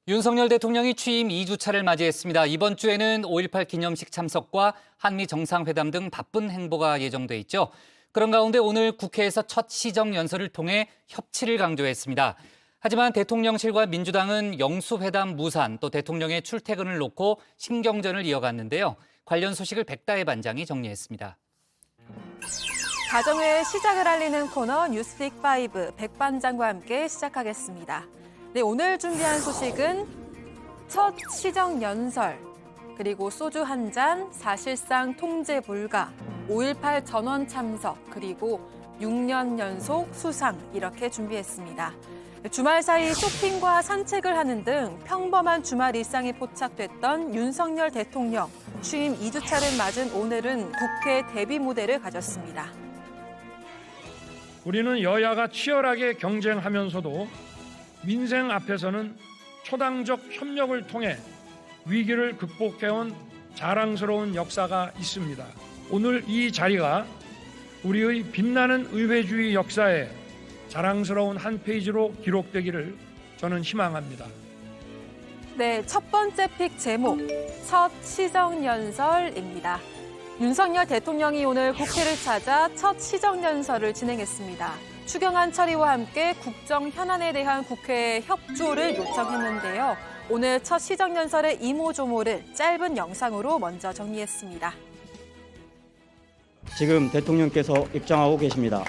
윤석열 대통령이 취임 2주차를 맞이했습니다. 이번 주에는 5.18 기념식 참석과 한미 정상회담 등 바쁜 행보가 예정돼 있죠. 그런 가운데 오늘 국회에서 첫 시정연설을 통해 협치를 강조했습니다. 하지만 대통령실과 민주당은 영수회담 무산, 또 대통령의 출퇴근을 놓고 신경전을 이어갔는데요. 관련 소식을 백다혜 반장이 정리했습니다. 가정회의 시작을 알리는 코너 뉴스픽5 백반장과 함께 시작하겠습니다. 네, 오늘 준비한 소식은 첫 시정연설, 그리고 소주 한 잔, 사실상 통제 불가, 5.18 전원 참석, 그리고 6년 연속 수상 이렇게 준비했습니다. 주말 사이 쇼핑과 산책을 하는 등 평범한 주말 일상에 포착됐던 윤석열 대통령. 취임 2주차를 맞은 오늘은 국회 대비 무대를 가졌습니다. 우리는 여야가 치열하게 경쟁하면서도 민생 앞에서는 초당적 협력을 통해 위기를 극복해온 자랑스러운 역사가 있습니다. 오늘 이 자리가 우리의 빛나는 의회주의 역사에 자랑스러운 한 페이지로 기록되기를 저는 희망합니다. 네, 첫 번째 픽 제목, 첫 시정연설입니다. 윤석열 대통령이 오늘 국회를 찾아 첫 시정연설을 진행했습니다. 추경안 처리와 함께 국정 현안에 대한 국회의 협조를 요청했는데요. 오늘 첫 시정연설의 이모저모를 짧은 영상으로 먼저 정리했습니다. 지금 대통령께서 입장하고 계십니다.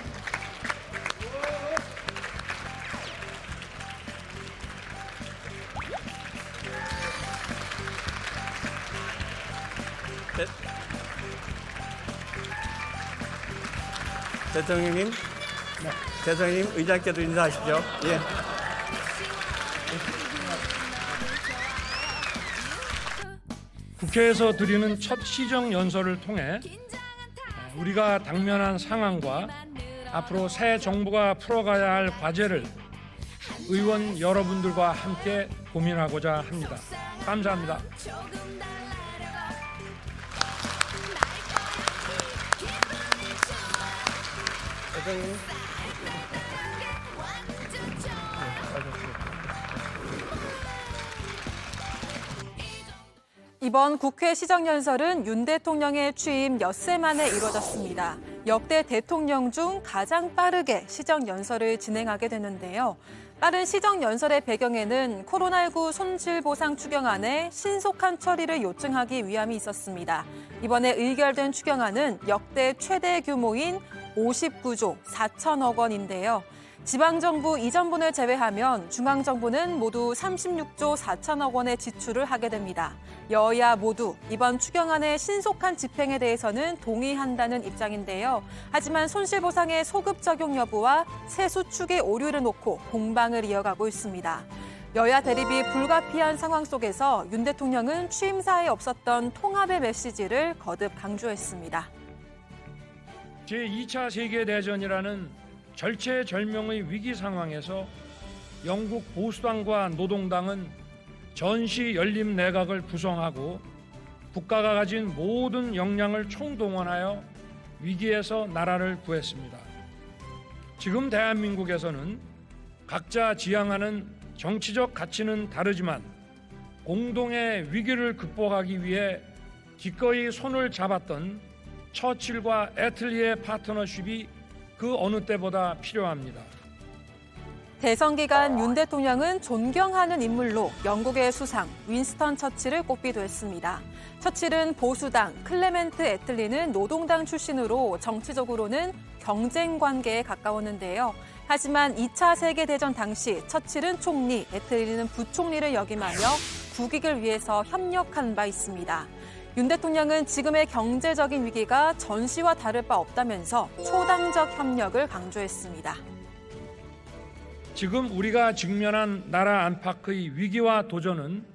대통령님, 대통령님 의장께도 인사하십시오. 예. 국회에서 드리는 첫 시정연설을 통해 우리가 당면한 상황과 앞으로 새 정부가 풀어가야 할 과제를 의원 여러분들과 함께 고민하고자 합니다. 감사합니다. 대통령님. 이번 국회 시정연설은 윤 대통령의 취임 엿새 만에 이루어졌습니다. 역대 대통령 중 가장 빠르게 시정연설을 진행하게 되는데요. 빠른 시정연설의 배경에는 코로나19 손실보상 추경안의 신속한 처리를 요청하기 위함이 있었습니다. 이번에 의결된 추경안은 역대 최대 규모인 59조 4천억 원인데요. 지방정부 이전분을 제외하면 중앙정부는 모두 36조 4천억 원의 지출을 하게 됩니다. 여야 모두 이번 추경안의 신속한 집행에 대해서는 동의한다는 입장인데요. 하지만 손실보상의 소급 적용 여부와 세수 축의 오류를 놓고 공방을 이어가고 있습니다. 여야 대립이 불가피한 상황 속에서 윤 대통령은 취임사에 없었던 통합의 메시지를 거듭 강조했습니다. 제2차 세계대전이라는 절체절명의 위기 상황에서 영국 보수당과 노동당은 전시 연립 내각을 구성하고 국가가 가진 모든 역량을 총동원하여 위기에서 나라를 구했습니다. 지금 대한민국에서는 각자 지향하는 정치적 가치는 다르지만 공동의 위기를 극복하기 위해 기꺼이 손을 잡았던 처칠과 애틀리의 파트너십이 그 어느 때보다 필요합니다. 대선 기간 윤 대통령은 존경하는 인물로 영국의 수상 윈스턴 처칠을 꼽기도 했습니다. 처칠은 보수당, 클레멘트 애틀리는 노동당 출신으로 정치적으로는 경쟁 관계에 가까웠는데요. 하지만 2차 세계대전 당시 처칠은 총리, 애틀리는 부총리를 역임하며 국익을 위해서 협력한 바 있습니다. 윤 대통령은 지금의 경제적인 위기가 전시와 다를 바 없다면서 초당적 협력을 강조했습니다. 지금 우리가 직면한 나라 안팎의 위기와 도전은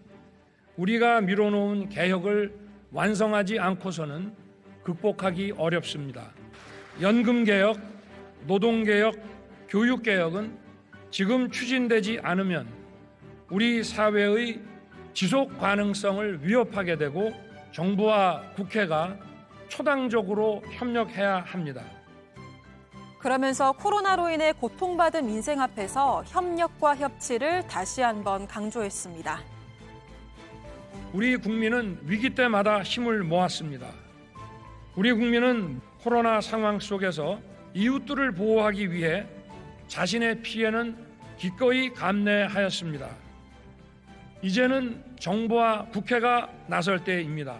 우리가 미뤄놓은 개혁을 완성하지 않고서는 극복하기 어렵습니다. 연금개혁, 노동개혁, 교육개혁은 지금 추진되지 않으면 우리 사회의 지속 가능성을 위협하게 되고 정부와 국회가 초당적으로 협력해야 합니다. 그러면서 코로나로 인해 고통받은 민생 앞에서 협력과 협치를 다시 한번 강조했습니다. 우리 국민은 위기 때마다 힘을 모았습니다. 우리 국민은 코로나 상황 속에서 이웃들을 보호하기 위해 자신의 피해는 기꺼이 감내하였습니다. 이제는 정부와 국회가 나설 때입니다.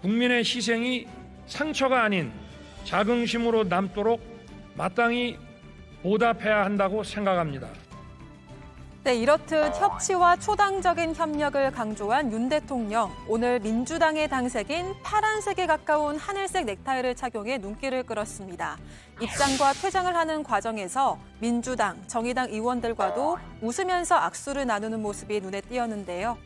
국민의 희생이 상처가 아닌 자긍심으로 남도록 마땅히 보답해야 한다고 생각합니다. 네, 이렇듯 협치와 초당적인 협력을 강조한 윤 대통령. 오늘 민주당의 당색인 파란색에 가까운 하늘색 넥타이를 착용해 눈길을 끌었습니다. 입장과 퇴장을 하는 과정에서 민주당, 정의당 의원들과도 웃으면서 악수를 나누는 모습이 눈에 띄었는데요.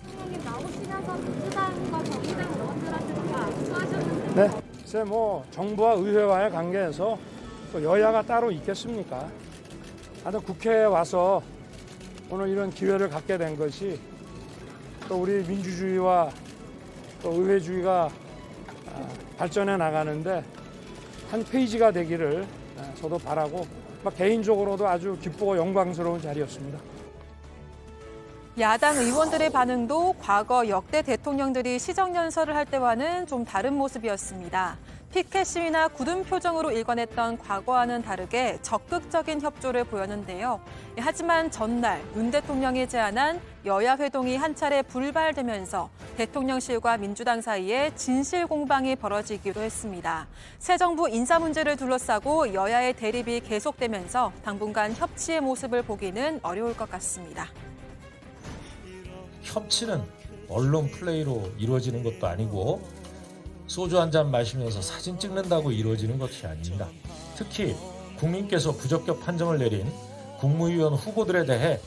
대통령님 나오시면서 민주당과 정의당 의원들한테 다 악수하셨는데 네, 글쎄 정부와 의회와의 관계에서 또 여야가 따로 있겠습니까? 하여튼 국회에 와서 오늘 이런 기회를 갖게 된 것이 또 우리 민주주의와 또 의회주의가 발전해 나가는데 한 페이지가 되기를 저도 바라고 개인적으로도 아주 기쁘고 영광스러운 자리였습니다. 야당 의원들의 반응도 과거 역대 대통령들이 시정연설을 할 때와는 좀 다른 모습이었습니다. 피켓 시위나 굳은 표정으로 일관했던 과거와는 다르게 적극적인 협조를 보였는데요. 하지만 전날 윤 대통령이 제안한 여야 회동이 한 차례 불발되면서 대통령실과 민주당 사이에 진실 공방이 벌어지기도 했습니다. 새 정부 인사 문제를 둘러싸고 여야의 대립이 계속되면서 당분간 협치의 모습을 보기는 어려울 것 같습니다. 협치는 언론 플레이로 이루어지는 것도 아니고 소주 한 잔 마시면서 사진 찍는다고 이루어지는 것이 아닙니다. 특히 국민께서 부적격 판정을 내린 국무위원 후보들에 대해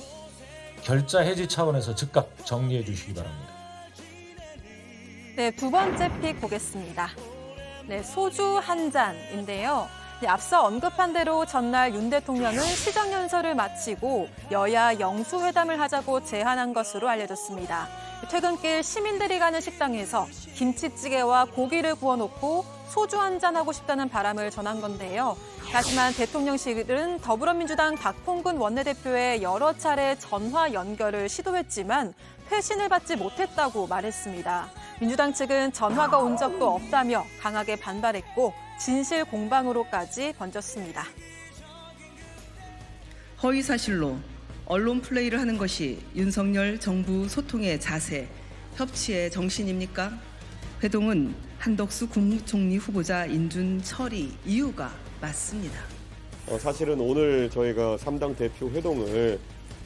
결자 해지 차원에서 즉각 정리해 주시기 바랍니다. 네, 두 번째 픽 보겠습니다. 네, 소주 한 잔인데요. 네, 앞서 언급한 대로 전날 윤 대통령은 시정연설을 마치고 여야 영수회담을 하자고 제안한 것으로 알려졌습니다. 퇴근길 시민들이 가는 식당에서 김치찌개와 고기를 구워놓고 소주 한잔 하고 싶다는 바람을 전한 건데요. 하지만 대통령실은 더불어민주당 박홍근 원내대표의 여러 차례 전화 연결을 시도했지만 회신을 받지 못했다고 말했습니다. 민주당 측은 전화가 온 적도 없다며 강하게 반발했고 진실 공방으로까지 번졌습니다. 허위 사실로 언론 플레이를 하는 것이 윤석열 정부 소통의 자세, 협치의 정신입니까? 회동은 한덕수 국무총리 후보자 인준 처리 이유가 맞습니다. 사실은 오늘 저희가 3당 대표 회동을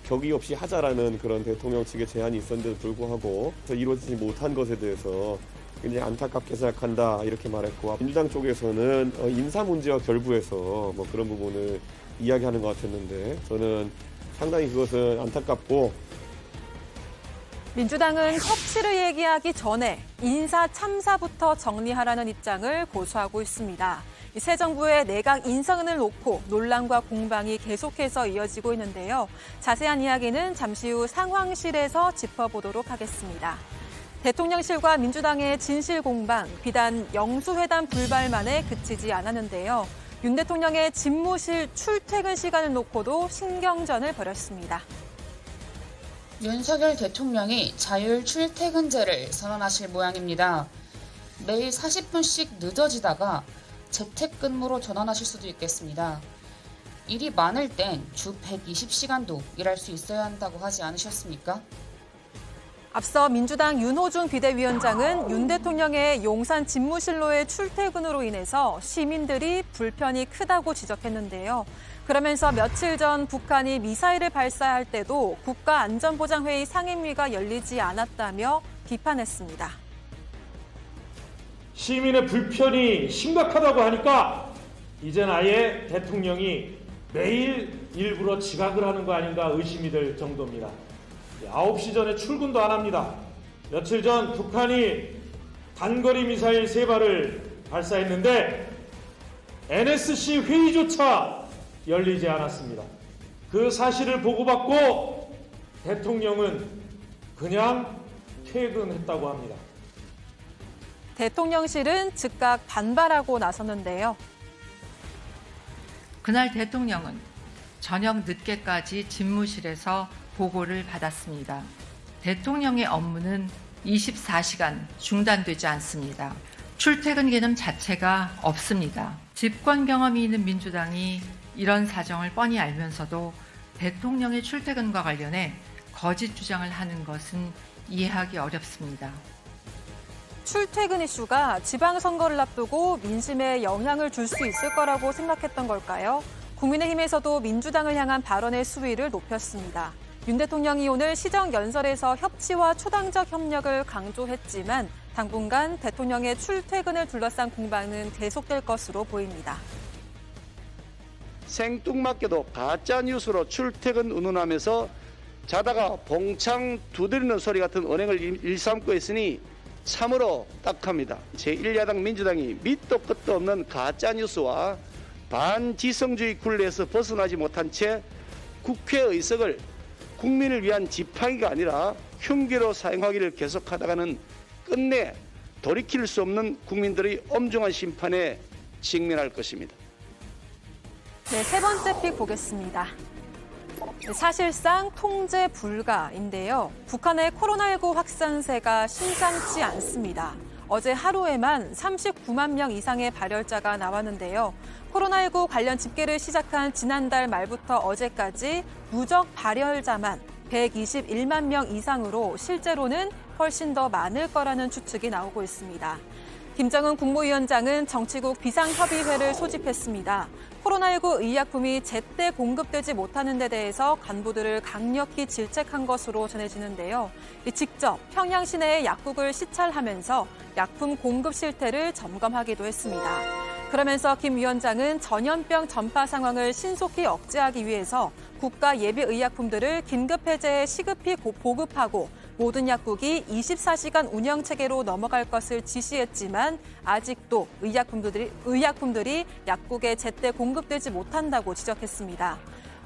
격의 없이 하자라는 그런 대통령 측의 제안이 있었는데도 불구하고 이루어지지 못한 것에 대해서 굉장히 안타깝게 생각한다 이렇게 말했고, 민주당 쪽에서는 인사 문제와 결부해서 그런 부분을 이야기하는 것 같았는데 저는 상당히 그것은 안타깝고, 민주당은 협치를 얘기하기 전에 인사 참사부터 정리하라는 입장을 고수하고 있습니다. 새 정부의 내각 인선을 놓고 논란과 공방이 계속해서 이어지고 있는데요. 자세한 이야기는 잠시 후 상황실에서 짚어보도록 하겠습니다. 대통령실과 민주당의 진실 공방, 비단 영수회담 불발만에 그치지 않았는데요. 윤 대통령의 집무실 출퇴근 시간을 놓고도 신경전을 벌였습니다. 윤석열 대통령이 자율 출퇴근제를 선언하실 모양입니다. 매일 40분씩 늦어지다가 재택근무로 전환하실 수도 있겠습니다. 일이 많을 땐 주 120시간도 일할 수 있어야 한다고 하지 않으셨습니까? 앞서 민주당 윤호중 비대위원장은 윤 대통령의 용산 집무실로의 출퇴근으로 인해서 시민들이 불편이 크다고 지적했는데요. 그러면서 며칠 전 북한이 미사일을 발사할 때도 국가안전보장회의 상임위가 열리지 않았다며 비판했습니다. 시민의 불편이 심각하다고 하니까 이젠 아예 대통령이 매일 일부러 지각을 하는 거 아닌가 의심이 될 정도입니다. 9시 전에 출근도 안 합니다. 며칠 전 북한이 단거리 미사일 3발을 발사했는데 NSC 회의조차 열리지 않았습니다. 그 사실을 보고받고 대통령은 그냥 퇴근했다고 합니다. 대통령실은 즉각 반발하고 나섰는데요. 그날 대통령은 저녁 늦게까지 집무실에서 보고를 받았습니다. 대통령의 업무는 24시간 중단되지 않습니다. 출퇴근 개념 자체가 없습니다. 집권 경험이 있는 민주당이 이런 사정을 뻔히 알면서도 대통령의 출퇴근과 관련해 거짓 주장을 하는 것은 이해하기 어렵습니다. 출퇴근 이슈가 지방선거를 앞두고 민심에 영향을 줄 수 있을 거라고 생각했던 걸까요? 국민의힘에서도 민주당을 향한 발언의 수위를 높였습니다. 윤 대통령이 오늘 시정연설에서 협치와 초당적 협력을 강조했지만 당분간 대통령의 출퇴근을 둘러싼 공방은 계속될 것으로 보입니다. 생뚱맞게도 가짜뉴스로 출퇴근 운운하면서 자다가 봉창 두드리는 소리 같은 언행을 일삼고 있으니 참으로 딱합니다. 제1야당 민주당이 밑도 끝도 없는 가짜뉴스와 반지성주의 굴레에서 벗어나지 못한 채 국회의석을 국민을 위한 지팡이가 아니라 흉기로 사용하기를 계속하다가는 끝내 돌이킬 수 없는 국민들의 엄중한 심판에 직면할 것입니다. 네, 세 번째 픽 보겠습니다. 사실상 통제 불가인데요. 북한의 코로나19 확산세가 심상치 않습니다. 어제 하루에만 39만 명 이상의 발열자가 나왔는데요. 코로나19 관련 집계를 시작한 지난달 말부터 어제까지 누적 발열자만 121만 명 이상으로 실제로는 훨씬 더 많을 거라는 추측이 나오고 있습니다. 김정은 국무위원장은 정치국 비상협의회를 소집했습니다. 코로나19 의약품이 제때 공급되지 못하는 데 대해서 간부들을 강력히 질책한 것으로 전해지는데요. 직접 평양 시내의 약국을 시찰하면서 약품 공급 실태를 점검하기도 했습니다. 그러면서 김 위원장은 전염병 전파 상황을 신속히 억제하기 위해서 국가 예비 의약품들을 긴급 해제해 시급히 보급하고 모든 약국이 24시간 운영 체계로 넘어갈 것을 지시했지만 아직도 의약품들이 약국에 제때 공급되지 못한다고 지적했습니다.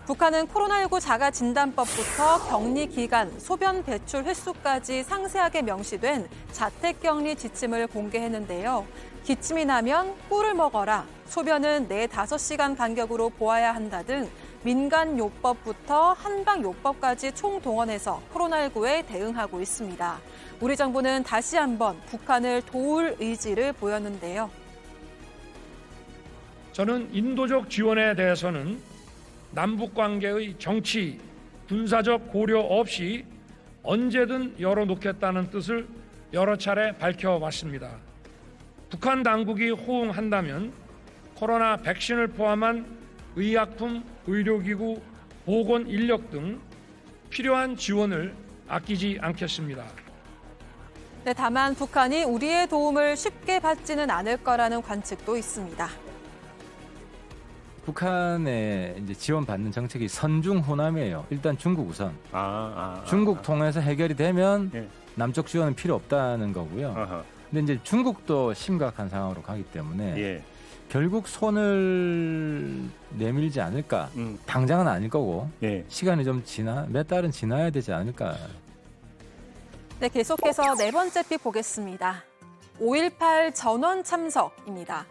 북한은 코로나19 자가진단법부터 격리 기간, 소변 배출 횟수까지 상세하게 명시된 자택격리 지침을 공개했는데요. 기침이 나면 꿀을 먹어라, 소변은 4-5시간 간격으로 보아야 한다 등 민간요법부터 한방요법까지 총동원해서 코로나19에 대응하고 있습니다. 우리 정부는 다시 한번 북한을 도울 의지를 보였는데요. 저는 인도적 지원에 대해서는 남북관계의 정치, 군사적 고려 없이 언제든 열어놓겠다는 뜻을 여러 차례 밝혀왔습니다. 북한 당국이 호응한다면 코로나 백신을 포함한 의약품, 의료기구, 보건 인력 등 필요한 지원을 아끼지 않겠습니다. 네, 다만 북한이 우리의 도움을 쉽게 받지는 않을 거라는 관측도 있습니다. 북한에 이제 지원받는 정책이 선중 호남이에요. 일단 중국 우선. 중국 통해서 해결이 되면 예. 남쪽 지원은 필요 없다는 거고요. 근데 이제 중국도 심각한 상황으로 가기 때문에 예. 결국 손을 내밀지 않을까. 당장은 아닐 거고 예. 시간이 좀 몇 달은 지나야 되지 않을까. 네, 계속해서 네 번째 픽 보겠습니다. 5.18 전원 참석입니다.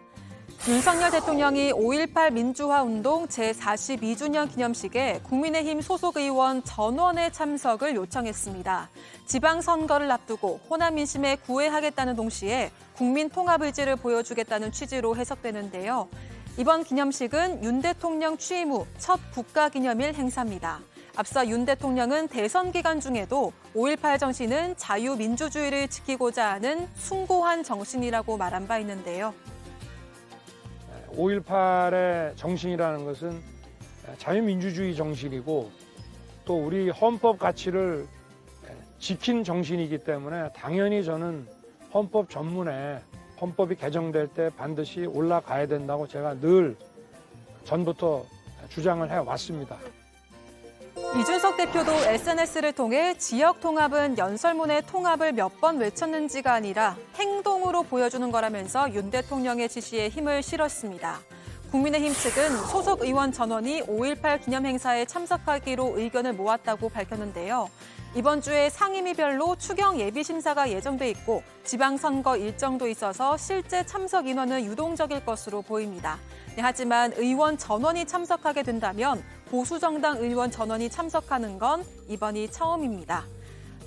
윤석열 대통령이 5.18 민주화운동 제42주년 기념식에 국민의힘 소속 의원 전원의 참석을 요청했습니다. 지방선거를 앞두고 호남 민심에 구애하겠다는 동시에 국민 통합 의지를 보여주겠다는 취지로 해석되는데요. 이번 기념식은 윤 대통령 취임 후 첫 국가기념일 행사입니다. 앞서 윤 대통령은 대선 기간 중에도 5.18 정신은 자유민주주의를 지키고자 하는 숭고한 정신이라고 말한 바 있는데요. 5.18의 정신이라는 것은 자유민주주의 정신이고 또 우리 헌법 가치를 지킨 정신이기 때문에 당연히 저는 헌법 전문에 헌법이 개정될 때 반드시 올라가야 된다고 제가 늘 전부터 주장을 해왔습니다. 이준석 대표도 SNS를 통해 지역 통합은 연설문의 통합을 몇 번 외쳤는지가 아니라 행동으로 보여주는 거라면서 윤 대통령의 지시에 힘을 실었습니다. 국민의힘 측은 소속 의원 전원이 5.18 기념 행사에 참석하기로 의견을 모았다고 밝혔는데요. 이번 주에 상임위별로 추경 예비 심사가 예정돼 있고 지방선거 일정도 있어서 실제 참석 인원은 유동적일 것으로 보입니다. 하지만 의원 전원이 참석하게 된다면 보수정당 의원 전원이 참석하는 건 이번이 처음입니다.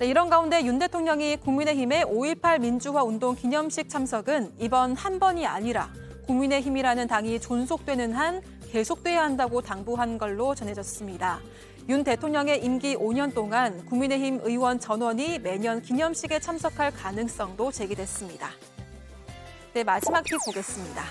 이런 가운데 윤 대통령이 국민의힘의 5.18 민주화 운동 기념식 참석은 이번 한 번이 아니라 국민의힘이라는 당이 존속되는 한 계속돼야 한다고 당부한 걸로 전해졌습니다. 윤 대통령의 임기 5년 동안 국민의힘 의원 전원이 매년 기념식에 참석할 가능성도 제기됐습니다. 네, 마지막 픽 보겠습니다.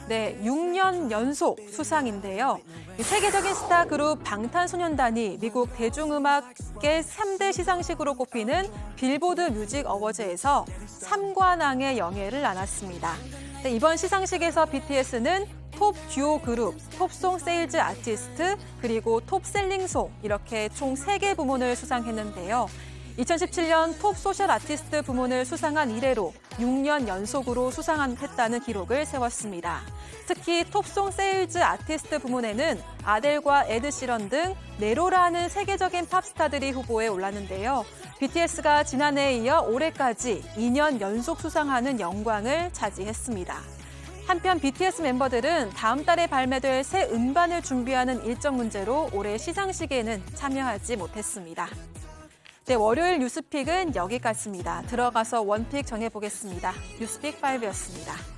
네, 6년 연속 수상인데요. 세계적인 스타 그룹 방탄소년단이 미국 대중음악계 3대 시상식으로 꼽히는 빌보드 뮤직 어워즈에서 3관왕의 영예를 안았습니다. 네, 이번 시상식에서 BTS는 톱 듀오 그룹, 톱송 세일즈 아티스트, 그리고 톱셀링송 이렇게 총 3개 부문을 수상했는데요. 2017년 톱 소셜 아티스트 부문을 수상한 이래로 6년 연속으로 수상했다는 기록을 세웠습니다. 특히 톱송 세일즈 아티스트 부문에는 아델과 에드 시런 등 네로라는 세계적인 팝스타들이 후보에 올랐는데요. BTS가 지난해에 이어 올해까지 2년 연속 수상하는 영광을 차지했습니다. 한편 BTS 멤버들은 다음 달에 발매될 새 음반을 준비하는 일정 문제로 올해 시상식에는 참여하지 못했습니다. 네, 월요일 뉴스픽은 여기까지입니다. 들어가서 원픽 정해보겠습니다. 뉴스픽 5였습니다.